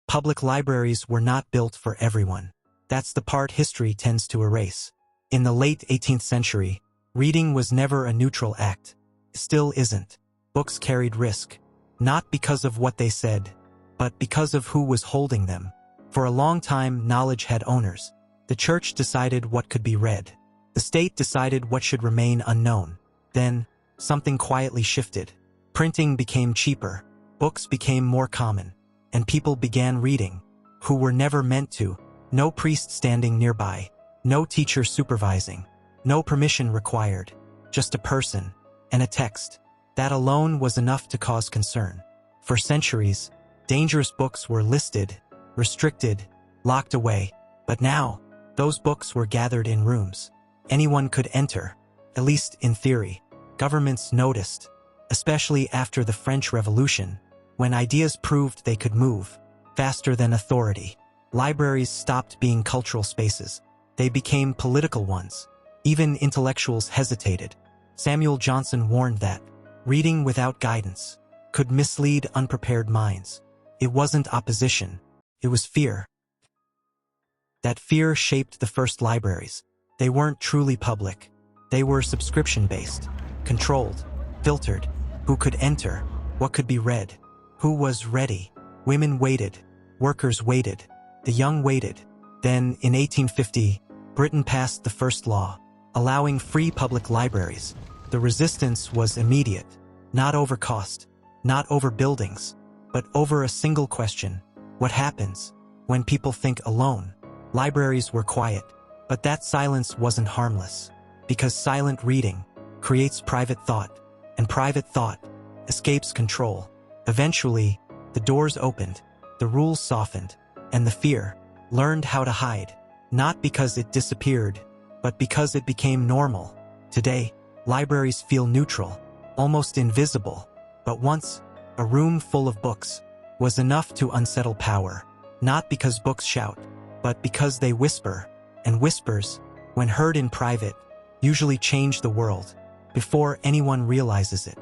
Public libraries were not built for everyone. That's the part history tends to erase. In the late 18th century, reading was never a neutral act. Still isn't. Books carried risk. Not because of what they said, but because of who was holding them. For a long time, knowledge had owners. The church decided what could be read. The state decided what should remain unknown. Then, something quietly shifted. Printing became cheaper. Books became more common. And people began reading, who were never meant to. No priest standing nearby. No teacher supervising. No permission required. Just a person. And a text. That alone was enough to cause concern. For centuries, dangerous books were listed, restricted, locked away. But now, those books were gathered in rooms. Anyone could enter, at least in theory. Governments noticed, especially after the French Revolution, when ideas proved they could move faster than authority. Libraries stopped being cultural spaces. They became political ones. Even intellectuals hesitated. Samuel Johnson warned that reading without guidance could mislead unprepared minds. It wasn't opposition. It was fear. That fear shaped the first libraries. They weren't truly public. They were subscription-based, controlled, filtered. Who could enter? What could be read? Who was ready? Women waited. Workers waited. The young waited. Then, in 1850, Britain passed the first law, allowing free public libraries. The resistance was immediate. Not over cost, not over buildings, but over a single question. What happens when people think alone? Libraries were quiet, but that silence wasn't harmless, because silent reading creates private thought, and private thought escapes control. Eventually, the doors opened, the rules softened, and the fear learned how to hide, not because it disappeared, but because it became normal. Today, libraries feel neutral, almost invisible, but once, a room full of books was enough to unsettle power, not because books shout, but because they whisper, and whispers, when heard in private, usually change the world before anyone realizes it.